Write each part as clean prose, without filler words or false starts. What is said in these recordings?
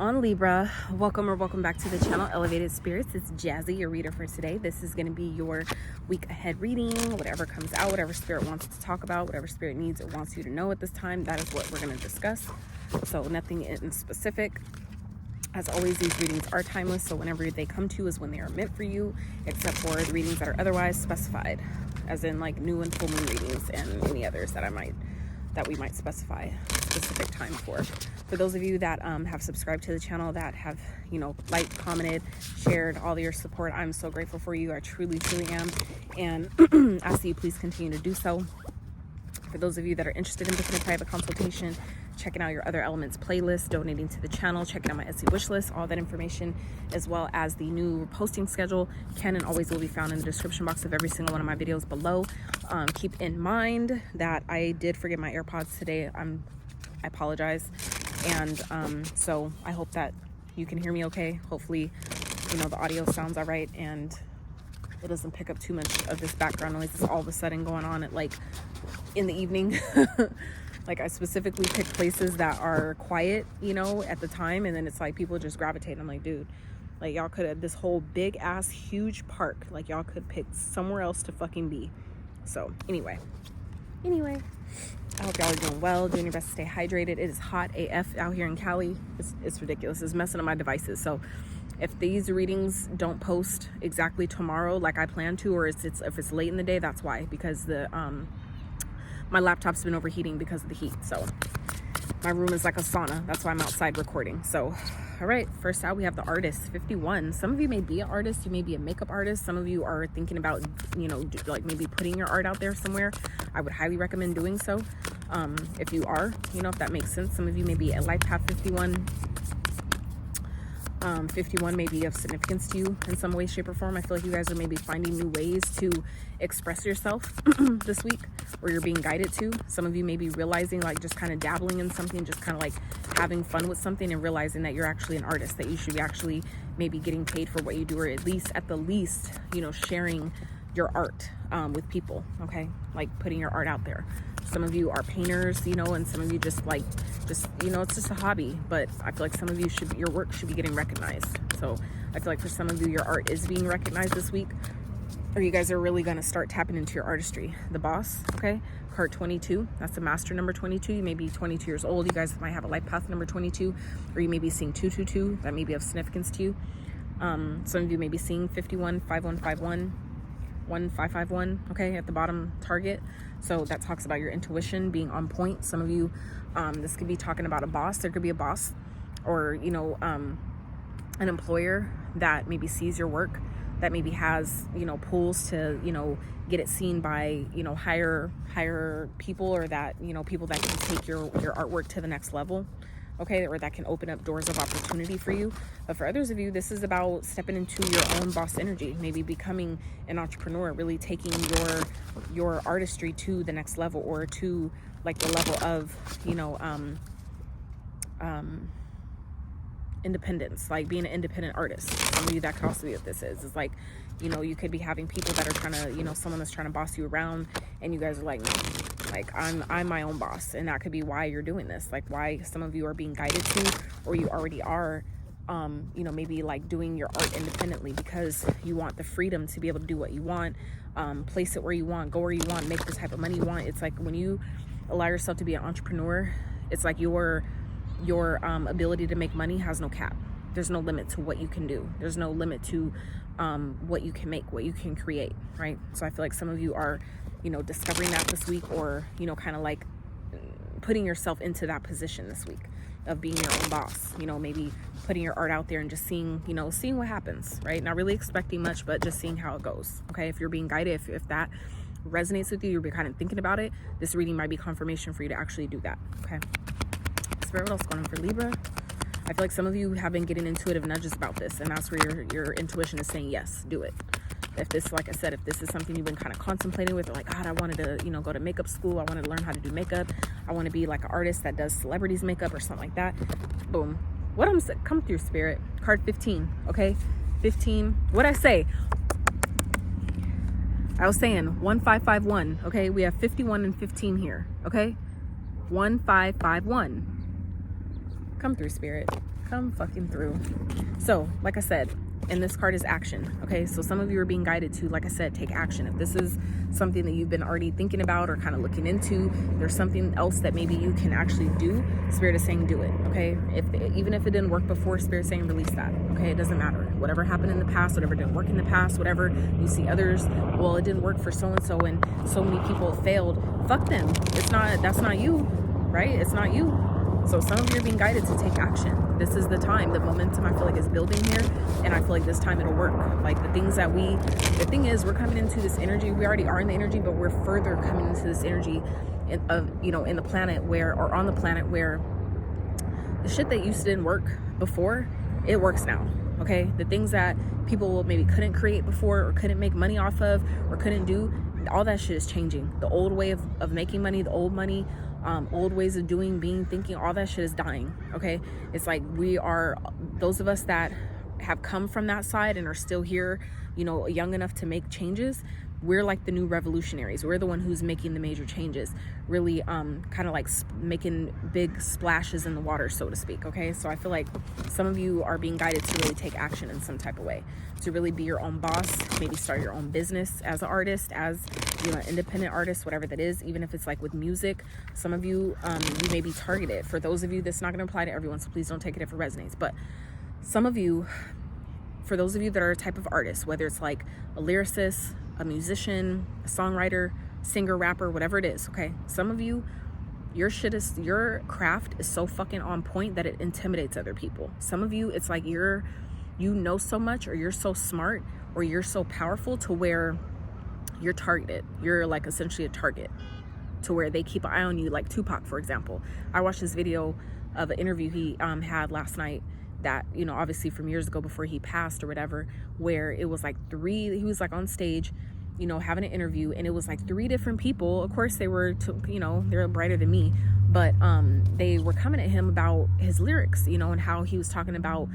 on Libra. Welcome or welcome back to the channel, Elevated Spirits. It's Jazzy, your reader for today. This is going to be your week ahead reading. Whatever comes out, whatever spirit wants to talk about, whatever spirit needs or wants you to know at this time, that is what we're going to discuss. So nothing in specific. As always, these readings are timeless, so whenever they come to you is when they are meant for you, except for the readings that are otherwise specified, as in like new and full moon readings and any others that we might specify specific time for. For those of you that have subscribed to the channel, that have, liked, commented, shared, all your support, I'm so grateful for you. I truly am. And ask that you please continue to do so. For those of you that are interested in booking a private consultation, checking out your Other Elements playlist, donating to the channel, checking out my Etsy wish list, all that information, as well as the new posting schedule, can and always will be found in the description box of every single one of my videos below. Keep in mind that I did forget my AirPods today. I apologize. And so I hope that you can hear me okay. Hopefully, the audio sounds all right and it doesn't pick up too much of this background noise that's all of a sudden going on at in the evening. Like, I specifically pick places that are quiet, at the time, and then it's like people just gravitate. I'm like, dude, like, y'all could have this whole big ass huge park, like y'all could pick somewhere else to fucking be. So anyway, I hope y'all are doing well, doing your best to stay hydrated. It is hot AF out here in Cali. It's ridiculous. It's messing up my devices. So if these readings don't post exactly tomorrow like I plan to, or if it's late in the day, that's why, because my laptop's been overheating because of the heat. So my room is like a sauna. That's why I'm outside recording. So, all right, first out we have the artist, 51. Some of you may be an artist. You may be a makeup artist. Some of you are thinking about, maybe putting your art out there somewhere. I would highly recommend doing so. If you are, if that makes sense. Some of you may be at Life Path 51. 51 may be of significance to you in some way, shape, or form. I feel like you guys are maybe finding new ways to express yourself this week, or you're being guided to. Some of you may be realizing, just kind of dabbling in something, just kind of having fun with something, and realizing that you're actually an artist, that you should be actually maybe getting paid for what you do, or at the least, sharing your art with people, okay? Like putting your art out there. Some of you are painters, and some of you just it's just a hobby, but I feel like some of you your work should be getting recognized. So I feel like for some of you, your art is being recognized this week, or you guys are really going to start tapping into your artistry. The Boss, okay? Card 22, that's the master number 22. You may be 22 years old. You guys might have a life path number 22, or you may be seeing 222. That may be of significance to you. Some of you may be seeing 51, 5151, 1551, okay, at the bottom target. So that talks about your intuition being on point. Some of you, this could be talking about a boss. There could be a boss, or an employer that maybe sees your work, that maybe has pulls to get it seen by higher people, or that people that can take your artwork to the next level, okay, or that can open up doors of opportunity for you. But for others of you, this is about stepping into your own boss energy, maybe becoming an entrepreneur, really taking your artistry to the next level, or to the level of independence, like being an independent artist. Some of you, that could also be what this is. It's you could be having people that are trying to, someone that's trying to boss you around, and you guys are like, no, I'm my own boss. And that could be why you're doing this, why some of you are being guided to, or you already are, maybe doing your art independently, because you want the freedom to be able to do what you want, place it where you want, go where you want, make the type of money you want. It's when you allow yourself to be an entrepreneur, it's your ability to make money has no cap. There's no limit to what you can do. There's no limit to what you can make, what you can create, right? So I feel like some of you are, discovering that this week, or, kind of putting yourself into that position this week of being your own boss, maybe putting your art out there and just seeing what happens, right? Not really expecting much, but just seeing how it goes, okay? If you're being guided, if that resonates with you, you're kind of thinking about it, this reading might be confirmation for you to actually do that, okay? Spirit, what else going on for Libra? I feel like some of you have been getting intuitive nudges about this, and that's where your intuition is saying, yes, do it. If this, like I said, if this is something you've been kind of contemplating with, God, I wanted to, go to makeup school. I wanted to learn how to do makeup. I want to be like an artist that does celebrities makeup or something like that. Boom. Come through, Spirit. Card 15, okay? 15. What'd I say? I was saying 1551, okay? We have 51 and 15 here, okay? 1551. Come through, Spirit. come fucking through. So, like I said, and this card is action. Okay, so some of you are being guided to, like I said, take action. If this is something that you've been already thinking about or kind of looking into, there's something else that maybe you can actually do. Spirit is saying do it. Okay, even if it didn't work before, Spirit is saying release that. Okay, it doesn't matter. Whatever happened in the past, whatever didn't work in the past, whatever you see others, well, it didn't work for so and so, and so many people failed. Fuck them. That's not you, right? It's not you. So some of you are being guided to take action. This is the time. The momentum, I feel like, is building here, and I feel like this time it'll work. Like the thing is, we're coming into this energy. We already are in the energy, but we're further coming into this energy in the planet on the planet where the shit that used to didn't work before, it works now. Okay, the things that people maybe couldn't create before, or couldn't make money off of, or couldn't do, all that shit is changing. The old way of making money, the old money, old ways of doing, being, thinking, all that shit is dying. Okay, it's like we are, those of us that have come from that side and are still here, young enough to make changes, we're like the new revolutionaries. We're the one who's making the major changes, really kind of like making big splashes in the water, so to speak. Okay, so I feel like some of you are being guided to really take action in some type of way, to really be your own boss, maybe start your own business as an artist, as an independent artist, whatever that is. Even if it's like with music, some of you you may be targeted. For those of you, that's not going to apply to everyone, so please don't take it if it resonates. But some of you, for those of you that are a type of artist, whether it's like a lyricist, a musician, a songwriter, singer, rapper, whatever it is, okay, some of you, your craft is so fucking on point that it intimidates other people. Some of you, it's like you know so much, or you're so smart, or you're so powerful to where you're targeted. You're like essentially a target, to where they keep an eye on you, like Tupac, for example. I watched this video of an interview he had last night, that, obviously from years ago before he passed or whatever, where it was like he was like on stage, having an interview, and it was like 3 different people. Of course they were, they're brighter than me, but they were coming at him about his lyrics, and how he was talking about,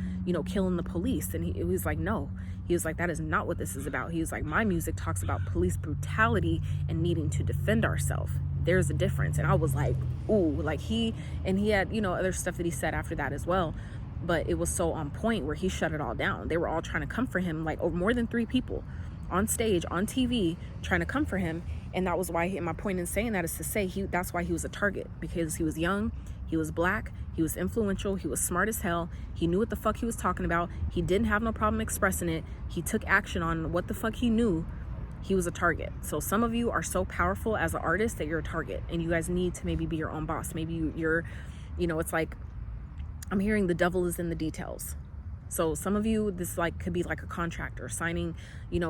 killing the police. And he was like, no, he was like, that is not what this is about. He was like, my music talks about police brutality and needing to defend ourselves. There's a difference. And I was like, ooh, like he had, other stuff that he said after that as well. But it was so on point where he shut it all down. They were all trying to come for him, like more than 3 people on stage, on TV, trying to come for him. And that was why, my point in saying that is to say that's why he was a target, because he was young, he was black, he was influential, he was smart as hell, he knew what the fuck he was talking about, he didn't have no problem expressing it, he took action on what the fuck he knew. He was a target. So some of you are so powerful as an artist that you're a target, and you guys need to maybe be your own boss. Maybe you're it's like, I'm hearing the devil is in the details. So some of you, this like could be like a contract, or signing,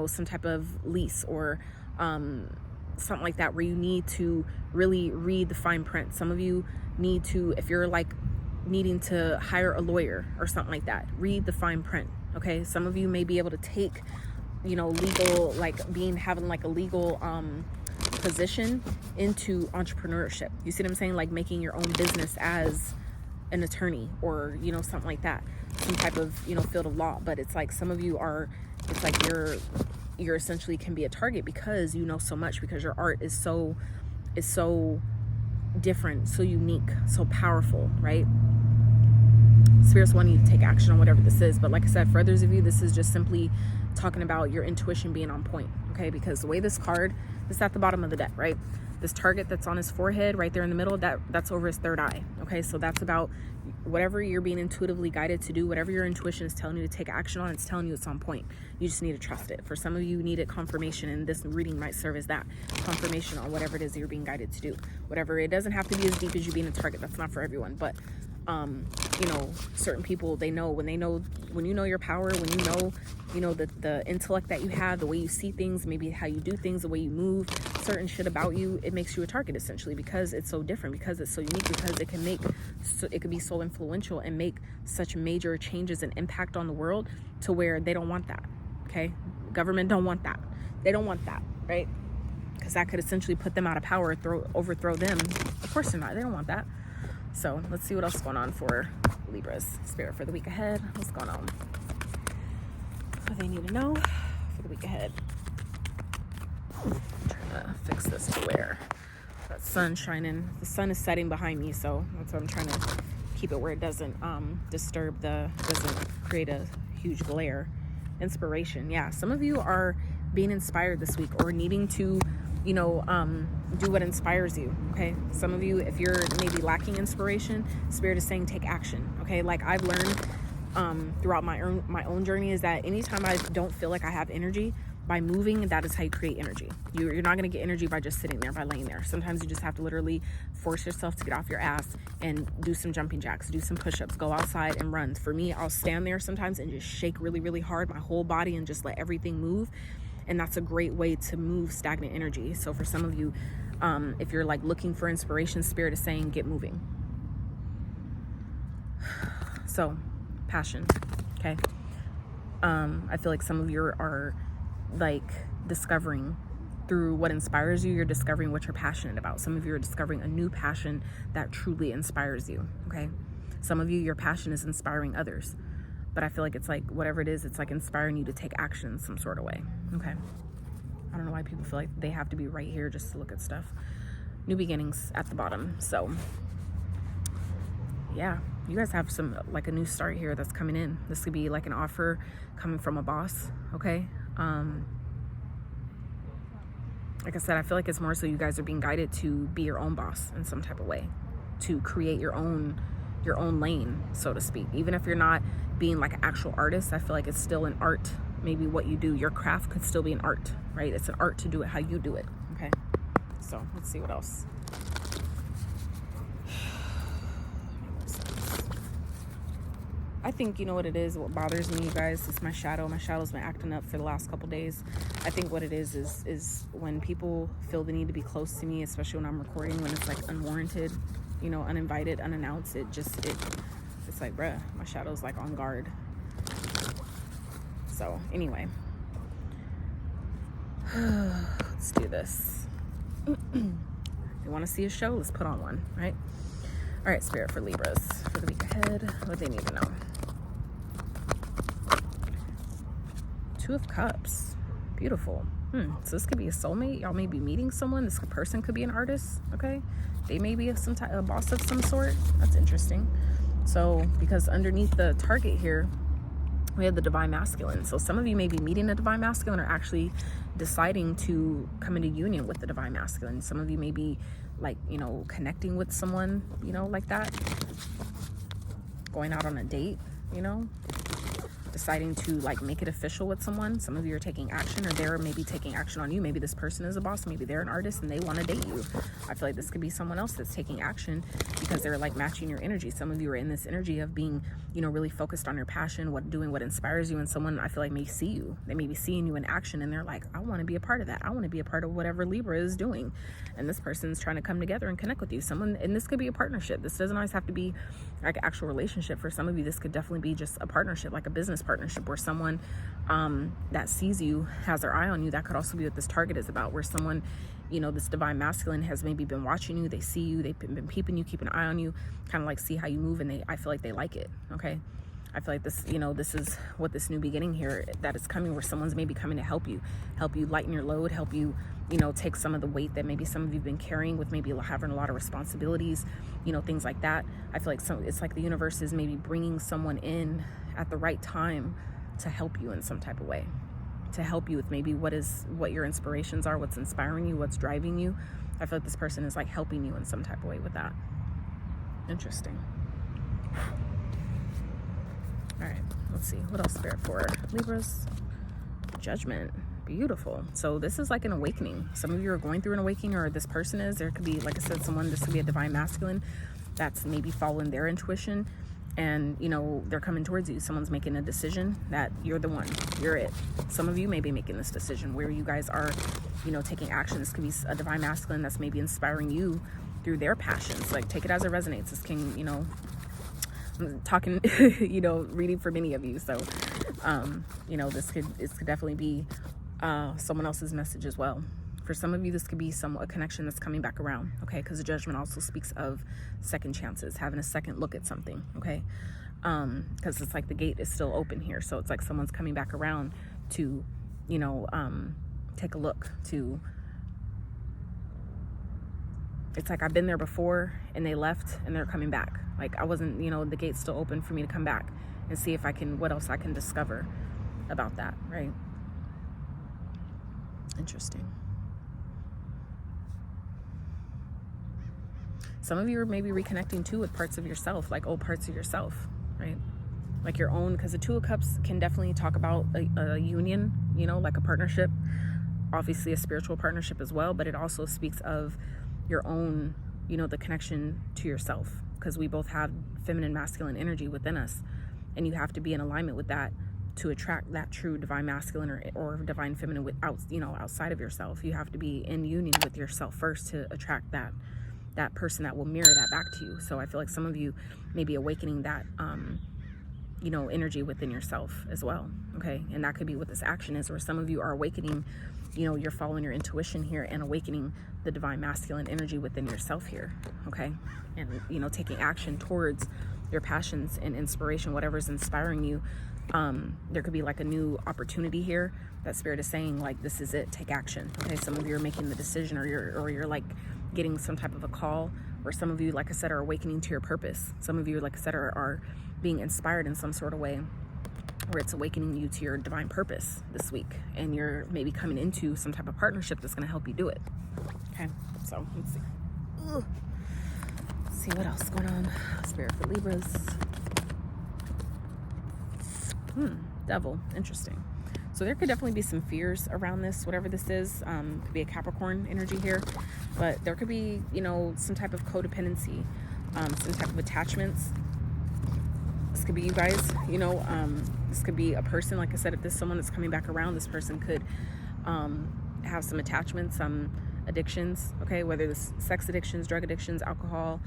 some type of lease, or something like that, where you need to really read the fine print. Some of you need to, if you're like needing to hire a lawyer or something like that, read the fine print. Okay, some of you may be able to take, legal, like having like a legal position into entrepreneurship. You see what I'm saying? Like making your own business as an attorney, or something like that, some type of field of law. But it's like some of you are, it's like you're essentially can be a target because you know so much, because your art is so different, so unique, so powerful, right? Spirits want you to take action on whatever this is. But like I said, for others of you, this is just simply talking about your intuition being on point. Okay, because the way this card is at the bottom of the deck, right? This target that's on his forehead right there in the middle, that's over his third eye. Okay, so that's about whatever you're being intuitively guided to do, whatever your intuition is telling you to take action on, it's telling you it's on point. You just need to trust it. For some of you, needed confirmation, and this reading might serve as that confirmation on whatever it is that you're being guided to do. Whatever, it doesn't have to be as deep as you being a target. That's not for everyone, but certain people, when you know your power, when you know the intellect that you have, the way you see things, maybe how you do things, the way you move, certain shit about you, it makes you a target essentially, because it's so different, because it's so unique, because it could be so influential and make such major changes and impact on the world, to where they don't want that. Okay, government don't want that. They don't want that, right? Because that could essentially put them out of power, overthrow them. Of course they're not. They don't want that. So let's see what else is going on for Libra's spirit for the week ahead. What's going on? What they need to know for the week ahead. I'm trying to fix this to where that sun shining. The sun is setting behind me, so that's what I'm trying to keep it where it doesn't doesn't create a huge glare. Inspiration. Yeah, some of you are being inspired this week, or needing to, you know, do what inspires you. Okay, some of you, if you're maybe lacking inspiration, Spirit is saying take action. Okay, like I've learned throughout my own journey, is that anytime I don't feel like I have energy, by moving, that is how you create energy. You're not going to get energy by just sitting there, by laying there. Sometimes you just have to literally force yourself to get off your ass and do some jumping jacks, do some push-ups, go outside and run. For me, I'll stand there sometimes and just shake really, really hard, my whole body, and just let everything move. And that's a great way to move stagnant energy. So for some of you, if you're like looking for inspiration, Spirit is saying get moving. So passion. Okay. I feel like some of you are like discovering through what inspires you, you're discovering what you're passionate about. Some of you are discovering a new passion that truly inspires you. Okay, some of you, your passion is inspiring others, but I feel like it's like whatever it is, it's like inspiring you to take action in some sort of way. Okay, I don't know why people feel like they have to be right here just to look at stuff. New beginnings at the bottom. So yeah, you guys have some like a new start here that's coming in. This could be like an offer coming from a boss. Okay, like I said, I feel like it's more so you guys are being guided to be your own boss in some type of way, to create your own lane, so to speak. Even if you're not being like an actual artist, I feel like it's still an art. Maybe what you do, your craft could still be an art, right? It's an art to do it how you do it. Okay, so let's see what else. I think, you know what it is, what bothers me, you guys, is my shadow. My shadow's been acting up for the last couple days. I think what it is when people feel the need to be close to me, especially when I'm recording, when it's like unwarranted, you know, uninvited, unannounced, it's like, bruh, my shadow's like on guard. So anyway, let's do this. You want to see a show? Let's put on one, right? All right, Spirit, for Libras for the week ahead, what they need to know. Two of Cups. Beautiful. So this could be a soulmate. Y'all may be meeting someone. This person could be an artist. Okay, they may be a boss of some sort. That's interesting. So because underneath the target here, we have the divine masculine. So some of you may be meeting a divine masculine, or actually deciding to come into union with the divine masculine. Some of you may be like, you know, connecting with someone, you know, like that, going out on a date, you know, deciding to like make it official with someone. Some of you are taking action, or they're maybe taking action on you. Maybe this person is a boss, maybe they're an artist and they want to date you. I feel like this could be someone else that's taking action because they're like matching your energy. Some of you are in this energy of being, you know, really focused on your passion, doing what inspires you, and someone, I feel like, may see you. They may be seeing you in action and they're like, I want to be a part of that. I want to be a part of whatever Libra is doing. And this person's trying to come together and connect with you. And this could be a partnership. This doesn't always have to be like an actual relationship. For some of you, this could definitely be just a partnership, like a business partnership, where someone that sees you, has their eye on you. That could also be what this target is about, where someone, you know, this divine masculine has maybe been watching you. They see you, they've been peeping you, keeping an eye on you, kind of like see how you move, and I feel like they like it. Okay, I feel like this, you know, this is what this new beginning here that is coming, where someone's maybe coming to help you lighten your load, help you, you know, take some of the weight that maybe some of you've been carrying with maybe having a lot of responsibilities, you know, things like that. I feel like it's like the universe is maybe bringing someone in at the right time to help you in some type of way, to help you with maybe what your inspirations are, what's inspiring you, what's driving you. I feel like this person is like helping you in some type of way with that. Interesting. All right, let's see what else, Spirit, for Libras. Judgment. Beautiful. So this is like an awakening. Some of you are going through an awakening, or this person is. There could be, like I said, this could be a divine masculine that's maybe following their intuition, and, you know, they're coming towards you. Someone's making a decision that you're the one, you're it. Some of you may be making this decision where you guys are, you know, taking action. This could be a divine masculine that's maybe inspiring you through their passions. Like, take it as it resonates. This can, you know, I'm talking, you know, reading for many of you. So, you know, this could definitely be someone else's message as well. For some of you, this could be a connection that's coming back around, okay? Because the Judgment also speaks of second chances, having a second look at something, okay? Because it's like the gate is still open here. So it's like someone's coming back around to, you know, take a look, to... It's like I've been there before, and they left and they're coming back. Like I wasn't, you know, the gate's still open for me to come back and see if I can, what else I can discover about that, right? Interesting. Some of you are maybe reconnecting too with parts of yourself, like old parts of yourself, right? Like your own, because the Two of Cups can definitely talk about a union, you know, like a partnership, obviously a spiritual partnership as well, but it also speaks of your own, you know, the connection to yourself, because we both have feminine, masculine energy within us, and you have to be in alignment with that to attract that true divine masculine or divine feminine without, you know, outside of yourself. You have to be in union with yourself first to attract that person that will mirror that back to you. So I feel like some of you may be awakening that you know, energy within yourself as well. Okay, and that could be what this action is. Or some of you are awakening, you know, you're following your intuition here and awakening the divine masculine energy within yourself here. Okay, and you know, taking action towards your passions and inspiration, whatever's inspiring you. There could be like a new opportunity here that Spirit is saying, like, this is it, take action. Okay, some of you are making the decision, or you're like getting some type of a call, or some of you, like I said, are awakening to your purpose. Some of you, like I said, are being inspired in some sort of way, where it's awakening you to your divine purpose this week, and you're maybe coming into some type of partnership that's going to help you do it. Okay, so let's see. Let's see what else is going on. Spirit for Libras. Devil, interesting. So there could definitely be some fears around this, whatever this is. Could be a Capricorn energy here, but there could be, you know, some type of codependency, some type of attachments. This could be you guys, you know, this could be a person, like I said, if this is someone that's coming back around, this person could have some attachments, some addictions, okay, whether it's sex addictions, drug addictions, alcohol.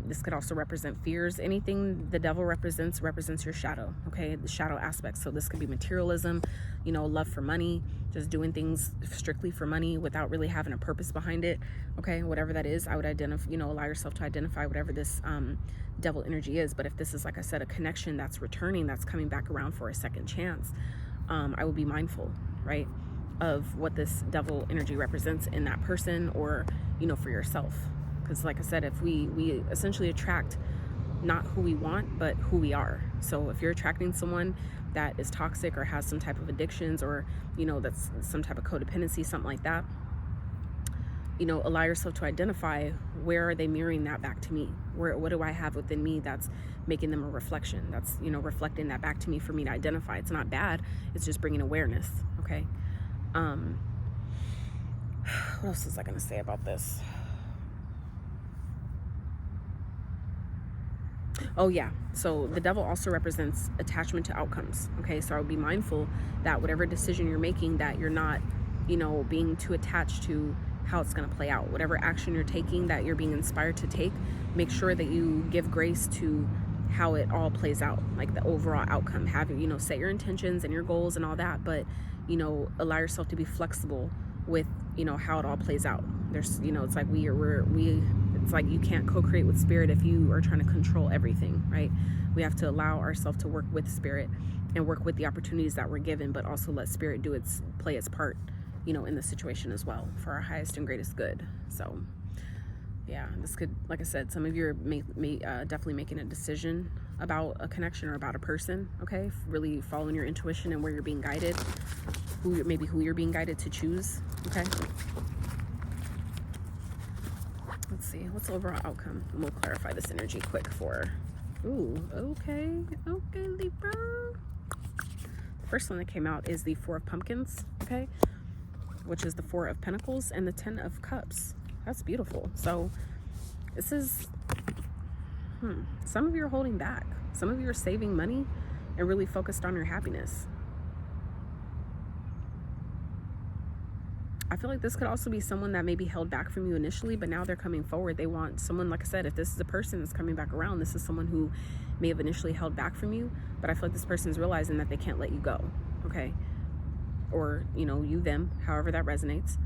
This could also represent fears. Anything the devil represents your shadow, okay, the shadow aspect. So this could be materialism, you know, love for money, just doing things strictly for money without really having a purpose behind it, okay, whatever that is. I would identify, you know, allow yourself to identify whatever this devil energy is. But if this is, like I said, a connection that's returning, that's coming back around for a second chance, I would be mindful, right, of what this devil energy represents in that person, or, you know, for yourself. Because like I said, if we essentially attract not who we want, but who we are. So if you're attracting someone that is toxic or has some type of addictions, or, you know, that's some type of codependency, something like that, you know, allow yourself to identify, where are they mirroring that back to me? What do I have within me that's making them a reflection? That's, you know, reflecting that back to me for me to identify. It's not bad. It's just bringing awareness. Okay. What else was I going to say about this? Oh yeah, so the devil also represents attachment to outcomes. Okay, so I would be mindful that whatever decision you're making, that you're not, you know, being too attached to how it's going to play out. Whatever action you're taking that you're being inspired to take, make sure that you give grace to how it all plays out, like the overall outcome. Have, you know, set your intentions and your goals and all that, but, you know, allow yourself to be flexible with, you know, how it all plays out. There's, you know, it's like it's like you can't co-create with Spirit if you are trying to control everything, right? We have to allow ourselves to work with Spirit and work with the opportunities that we're given, but also let Spirit play its part, you know, in the situation as well, for our highest and greatest good. So yeah, this could, like I said, some of you are definitely making a decision about a connection or about a person, okay? Really following your intuition and where you're being guided, who you're being guided to choose, okay? Let's see, what's the overall outcome? And we'll clarify this energy quick for, okay, Libra. The first one that came out is the Four of Pumpkins, okay? Which is the Four of Pentacles and the Ten of Cups. That's beautiful. So this is, some of you are holding back. Some of you are saving money and really focused on your happiness. I feel like this could also be someone that maybe held back from you initially, but now they're coming forward. They want someone, like I said, if this is a person that's coming back around, this is someone who may have initially held back from you, but I feel like this person's realizing that they can't let you go, okay? Or, you know, you, them, however that resonates.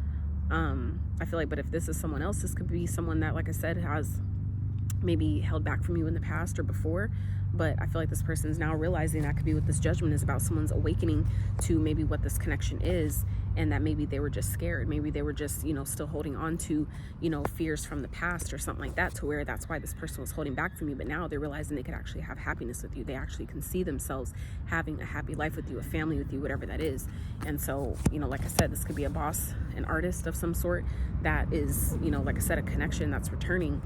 I feel like, but if this is someone else, this could be someone that, like I said, has maybe held back from you in the past or before, But I feel like this person's now realizing that could be what this judgment is about. Someone's awakening to maybe what this connection is, and that maybe they were just scared. Maybe they were just, you know, still holding on to, you know, fears from the past or something like that, to where that's why this person was holding back from you. But now they're realizing they could actually have happiness with you. They actually can see themselves having a happy life with you, a family with you, whatever that is. And so, you know, like I said, this could be a boss, an artist of some sort that is, you know, like I said, a connection that's returning,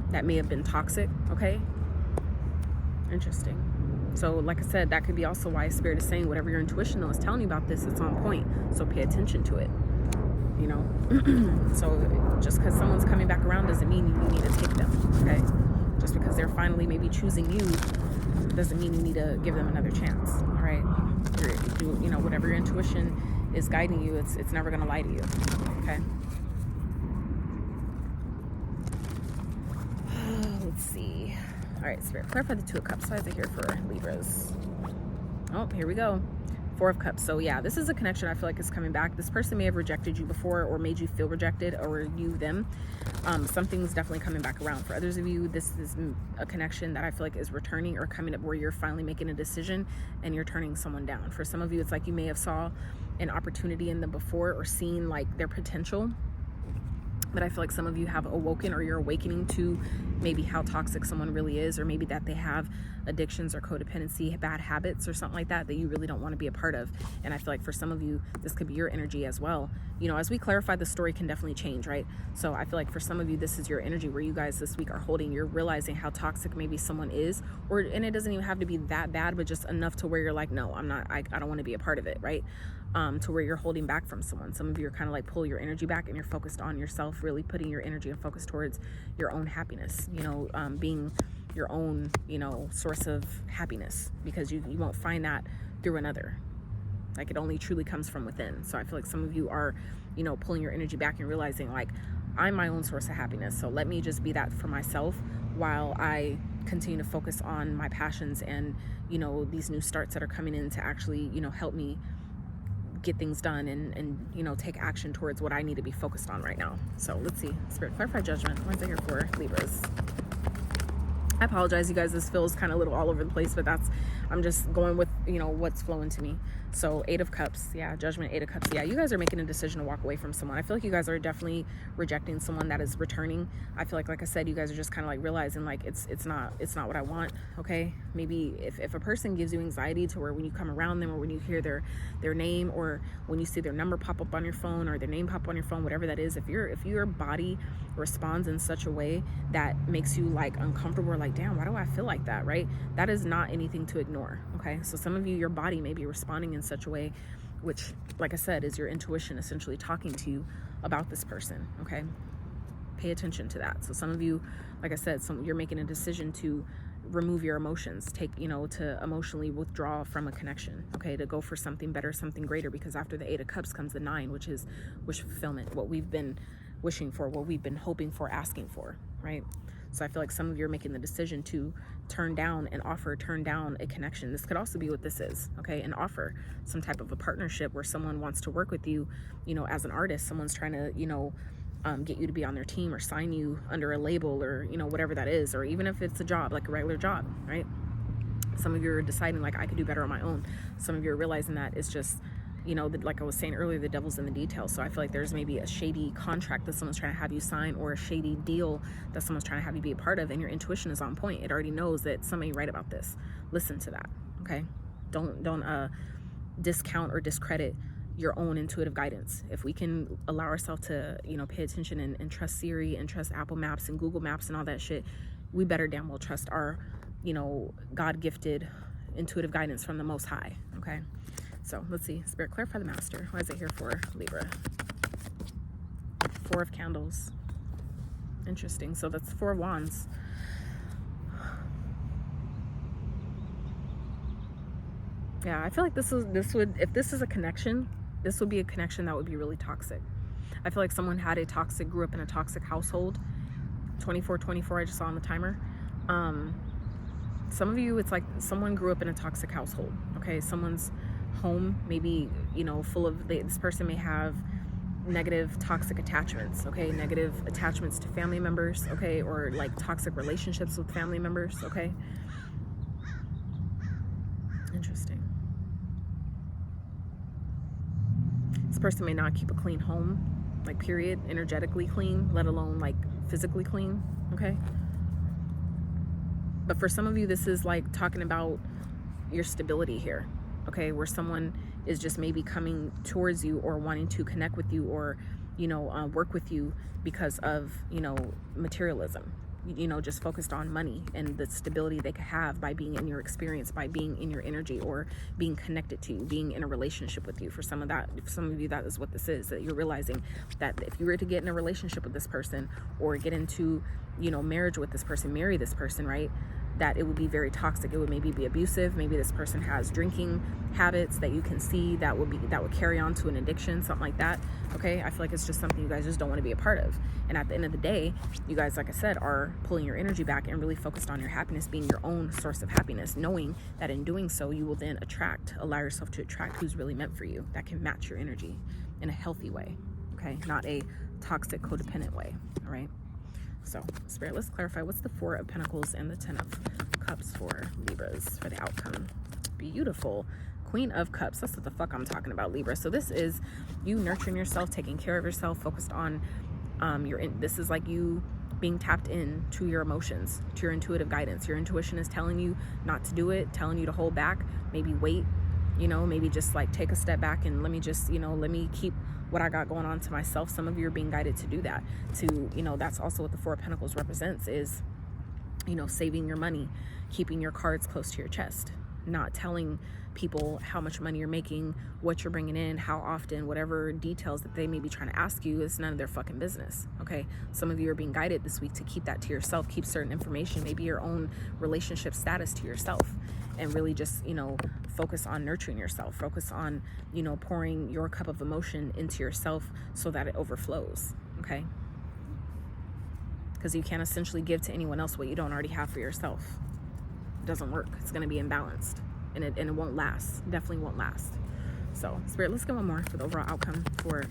that may have been toxic. Okay. Interesting. So like I said, that could be also why Spirit is saying whatever your intuition though is telling you about this, it's on point. So pay attention to it, you know. So just because someone's coming back around doesn't mean you need to take them, okay? Just because they're finally maybe choosing you doesn't mean you need to give them another chance, all right? You know, whatever your intuition is guiding you, it's never going to lie to you, okay? Let's see. All right, Spirit, clarify the Two of Cups. Why is it here for Libras? Oh, here we go. Four of Cups. So yeah, this is a connection I feel like is coming back. This person may have rejected you before or made you feel rejected, or you them. Something's definitely coming back around. For others of you, this is a connection that I feel like is returning or coming up, where you're finally making a decision and you're turning someone down. For some of you, it's like you may have saw an opportunity in them before or seen like their potential. But I feel like some of you have awoken, or you're awakening to maybe how toxic someone really is, or maybe that they have addictions or codependency, bad habits or something like that that you really don't want to be a part of. And I feel like for some of you, this could be your energy as well. You know, as we clarify, the story can definitely change, right? So I feel like for some of you, this is your energy where you guys this week are holding, you're realizing how toxic maybe someone is, and it doesn't even have to be that bad, but just enough to where you're like, no, I'm not, I don't want to be a part of it, right? To where you're holding back from someone. Some of you are kind of like pull your energy back and you're focused on yourself, really putting your energy and focus towards your own happiness, you know, being your own, you know, source of happiness, because you won't find that through another. Like, it only truly comes from within. So I feel like some of you are, you know, pulling your energy back and realizing like, I'm my own source of happiness. So let me just be that for myself while I continue to focus on my passions and, you know, these new starts that are coming in to actually, you know, help me get things done and you know, take action towards what I need to be focused on right now. So let's see. Spirit, clarify judgment. What's it here for Libras? I apologize, you guys. This feels kind of a little all over the place, but I'm just going with, you know, what's flowing to me. So 8 of Cups. Yeah, judgment, 8 of Cups. Yeah, you guys are making a decision to walk away from someone. I feel like you guys are definitely rejecting someone that is returning. I feel like I said, you guys are just kind of like realizing like it's not what I want. Okay, maybe if a person gives you anxiety to where when you come around them, or when you hear their name, or when you see their number pop up on your phone, or their name pop up on your phone, whatever that is, if your body responds in such a way that makes you like uncomfortable, or like, damn, why do I feel like that, right? That is not anything to ignore. Okay, so some of you, your body may be responding in such a way, which, like I said, is your intuition essentially talking to you about this person. Okay, pay attention to that. So some of you, like I said, you're making a decision to remove your emotions, to emotionally withdraw from a connection, okay, to go for something better, something greater, because after the 8 of Cups comes the 9, which is wish fulfillment, what we've been wishing for, what we've been hoping for, asking for, right? So I feel like some of you are making the decision to turn down a connection. This could also be what this is, okay? An offer, some type of a partnership where someone wants to work with you, you know, as an artist. Someone's trying to, get you to be on their team, or sign you under a label, or, you know, whatever that is, or even if it's a job, like a regular job, right? Some of you are deciding like, I could do better on my own. Some of you are realizing that it's just, you know, like I was saying earlier, the devil's in the details. So I feel like there's maybe a shady contract that someone's trying to have you sign, or a shady deal that someone's trying to have you be a part of, and your intuition is on point. It already knows that somebody right about this. Listen to that, okay? Don't discount or discredit your own intuitive guidance. If we can allow ourselves to, you know, pay attention and trust Siri and trust Apple Maps and Google Maps and all that shit, we better damn well trust our, you know, God-gifted intuitive guidance from the Most High, okay? So let's see. Spirit, clarify the Master. Why is it here for Libra? 4 of Candles. Interesting. So that's 4 of Wands. Yeah, I feel like this would, if this is a connection, this would be a connection that would be really toxic. I feel like someone grew up in a toxic household. 24, I just saw on the timer. Some of you, it's like someone grew up in a toxic household, okay? Someone's home maybe, you know, full of, this person may have negative toxic attachments, okay? Negative attachments to family members, okay? Or like toxic relationships with family members, okay? Interesting. This person may not keep a clean home, like period, energetically clean, let alone like physically clean, okay? But for some of you, this is like talking about your stability here, okay? Where someone is just maybe coming towards you or wanting to connect with you or, you know, work with you because of, you know, materialism, you know, just focused on money and the stability they could have by being in your experience, by being in your energy or being connected to you, being in a relationship with you. For some of you, that is what this is, that you're realizing that if you were to get in a relationship with this person or get into, you know, marriage with this person, marry this person, right, that it would be very toxic. It would maybe be abusive. Maybe this person has drinking habits that you can see that would carry on to an addiction, something like that. Okay, I feel like it's just something you guys just don't want to be a part of. And at the end of the day, you guys, like I said, are pulling your energy back and really focused on your happiness, being your own source of happiness, knowing that in doing so, you will then allow yourself to attract who's really meant for you, that can match your energy in a healthy way. Okay, not a toxic, codependent way. All right. So, Spirit, let's clarify. What's the Four of Pentacles and the Ten of Cups for Libras for the outcome? Beautiful. Queen of Cups. That's what the fuck I'm talking about, Libra. So this is you nurturing yourself, taking care of yourself, focused on this is like you being tapped in to your emotions, to your intuitive guidance. Your intuition is telling you not to do it, telling you to hold back, maybe wait, you know, maybe just like take a step back and let me keep what I got going on to myself. Some of you are being guided to do that, to, you know, that's also what the Four of Pentacles represents, is, you know, saving your money, keeping your cards close to your chest, not telling people how much money you're making, what you're bringing in, how often, whatever details that they may be trying to ask you is none of their fucking business. Okay, some of you are being guided this week to keep that to yourself, keep certain information, maybe your own relationship status, to yourself, and really just, you know, focus on nurturing yourself, focus on, you know, pouring your cup of emotion into yourself so that it overflows. Okay, because you can't essentially give to anyone else what you don't already have for yourself. It doesn't work. It's going to be imbalanced, and it won't last. Definitely won't last. So, Spirit, let's get one more for the overall outcome for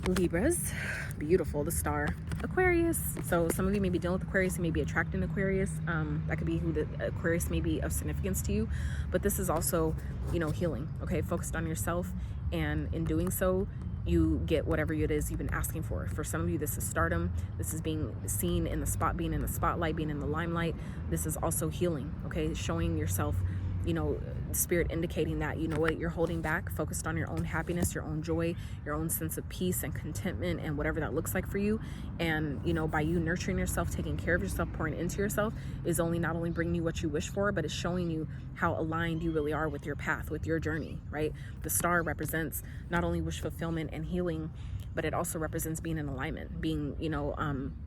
Libras. Beautiful. The Star. Aquarius. So some of you may be dealing with Aquarius, you may be attracting Aquarius. That could be who the Aquarius may be of significance to you. But this is also, you know, healing. Okay, focused on yourself, and in doing so, you get whatever it is you've been asking for. For some of you, this is stardom. This is being seen in the spot, being in the spotlight, being in the limelight. This is also healing. Okay, showing yourself, you know, Spirit indicating that, you know what, you're holding back, focused on your own happiness, your own joy, your own sense of peace and contentment, and whatever that looks like for you. And, you know, by you nurturing yourself, taking care of yourself, pouring into yourself, is only not only bringing you what you wish for, but it's showing you how aligned you really are with your path, with your journey, right? The Star represents not only wish fulfillment and healing, but it also represents being in alignment, being, you know,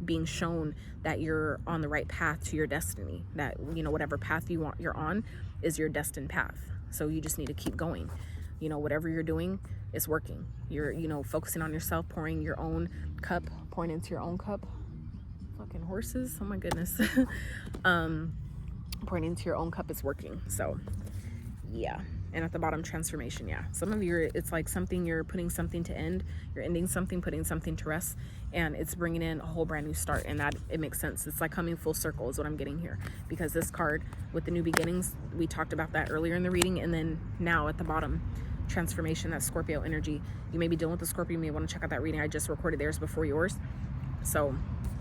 being shown that you're on the right path to your destiny, that, you know, whatever path you're on is your destined path. So you just need to keep going. You know, whatever you're doing is working. You're, you know, focusing on yourself, pouring your own cup, pouring into your own cup. Fucking horses. Oh my goodness. Pouring into your own cup is working. So yeah. And at the bottom, transformation. Yeah, some of you, it's like something, you're putting something to end, you're ending something, putting something to rest, and it's bringing in a whole brand new start. And that, it makes sense. It's like coming full circle is what I'm getting here, because this card with the new beginnings, we talked about that earlier in the reading. And then now at the bottom, transformation, that Scorpio energy. You may be dealing with the Scorpio, you may want to check out that reading. I just recorded theirs before yours. So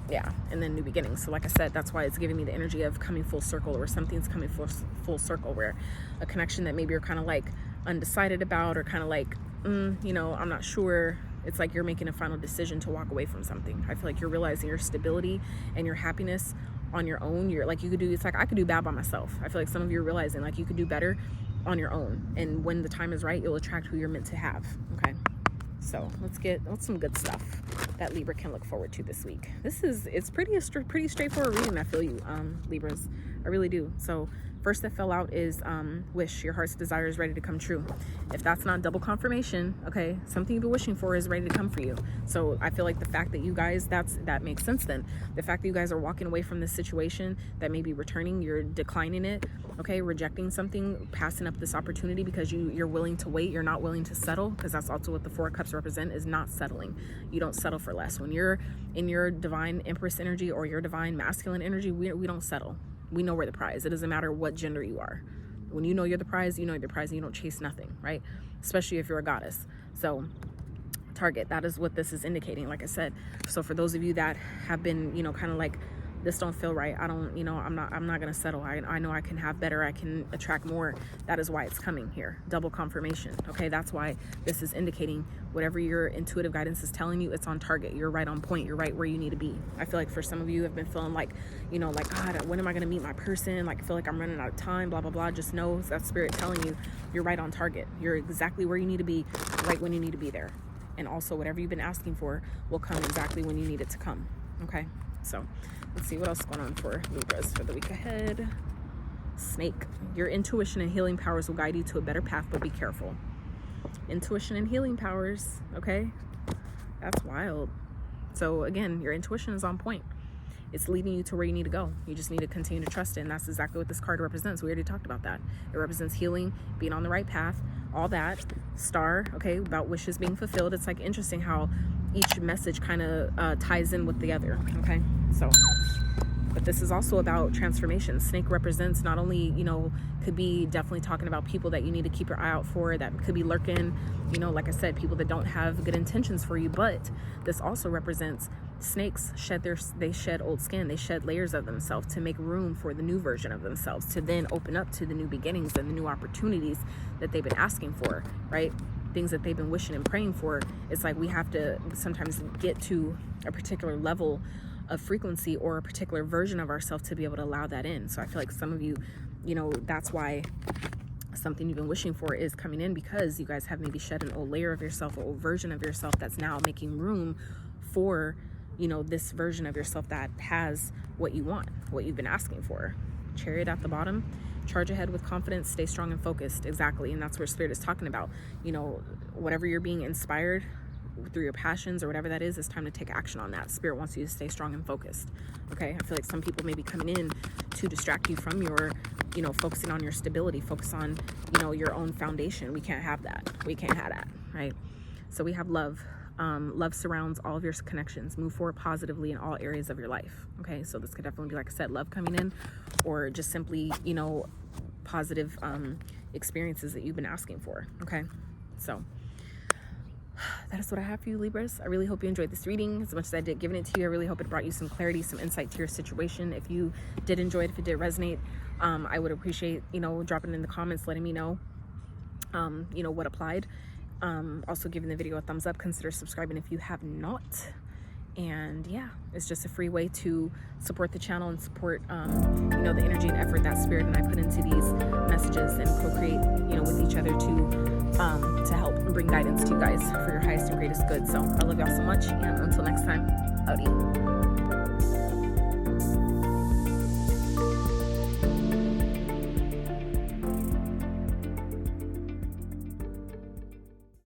yeah, and then new beginnings. So like I said, that's why it's giving me the energy of coming full circle, or something's coming full circle, where a connection that maybe you're kind of like undecided about, or kind of like, you know, I'm not sure. It's like you're making a final decision to walk away from something. I feel like you're realizing your stability and your happiness on your own. You're like, it's like I could do bad by myself. I feel like some of you are realizing like you could do better on your own. And when the time is right, you'll attract who you're meant to have. Okay. So let's some good stuff that Libra can look forward to this week. It's pretty straightforward reading. I feel you, Libras. I really do. So first that fell out is wish. Your heart's desire is ready to come true. If that's not double confirmation, okay, something you've been wishing for is ready to come for you. So I feel like the fact that you guys, that makes sense then. The fact that you guys are walking away from this situation that may be returning, you're declining it, okay, rejecting something, passing up this opportunity because you're willing to wait, you're not willing to settle, because that's also what the Four of Cups represent, is not settling. You don't settle for less. When you're in your divine Empress energy or your divine masculine energy, we don't settle. We know we're the prize. It doesn't matter what gender you are, When you know you're the prize, you know you're the prize, and you don't chase nothing, right? Especially if you're a goddess. So target, that is what this is indicating, like I said. So for those of you that have been, you know, kind of like, this don't feel right, I don't, you know, I'm not gonna settle, I know I can have better, I can attract more, that is why it's coming here. Double confirmation. Okay, that's why this is indicating whatever your intuitive guidance is telling you, it's on target. You're right on point, you're right where you need to be. I feel like for some of you have been feeling like, you know, like, God, when am I gonna meet my person? Like, I feel like I'm running out of time, blah blah blah. Just know that spirit telling you you're right on target. You're exactly where you need to be, right when you need to be there. And also whatever you've been asking for will come exactly when you need it to come. Okay, so let's see what else is going on for Libras for the week ahead. Snake. Your intuition and healing powers will guide you to a better path, but be careful. Intuition and healing powers, okay? That's wild. So again, your intuition is on point. It's leading you to where you need to go. You just need to continue to trust it, and that's exactly what this card represents. We already talked about that. It represents healing, being on the right path, all that. Star, okay, about wishes being fulfilled. It's like interesting how each message kind of ties in with the other, okay? So, but this is also about transformation. Snake represents not only, you know, could be definitely talking about people that you need to keep your eye out for, that could be lurking, you know, like I said, people that don't have good intentions for you. But this also represents snakes they shed old skin, they shed layers of themselves to make room for the new version of themselves, to then open up to the new beginnings and the new opportunities that they've been asking for, right? Things that they've been wishing and praying for. It's like we have to sometimes get to a particular level of frequency or a particular version of ourselves to be able to allow that in. So I feel like some of you, you know, that's why something you've been wishing for is coming in, because you guys have maybe shed an old layer of yourself, an old version of yourself that's now making room for, you know, this version of yourself that has what you want, what you've been asking for. Chariot at the bottom. Charge ahead with confidence, stay strong and focused. Exactly. And that's where Spirit is talking about, you know, whatever you're being inspired through your passions or whatever that is, it's time to take action on that. Spirit wants you to stay strong and focused. Okay, I feel like some people may be coming in to distract you from your, you know, focusing on your stability, focus on, you know, your own foundation. We can't have that. We can't have that, right? So we have love. Love surrounds all of your connections. Move forward positively in all areas of your life. Okay, so this could definitely be, like I said, love coming in, or just simply, you know, positive experiences that you've been asking for. Okay, so that is what I have for you, Libras. I really hope you enjoyed this reading as much as I did giving it to you. I really hope it brought you some clarity, some insight to your situation. If you did enjoy it, if it did resonate, I would appreciate, you know, dropping it in the comments, letting me know, you know, what applied. Also giving the video a thumbs up, consider subscribing if you have not. And yeah, it's just a free way to support the channel and support, you know, the energy and effort that Spirit and I put into these messages and co-create, you know, with each other to help bring guidance to you guys for your highest and greatest good. So I love y'all so much, and until next time, howdy.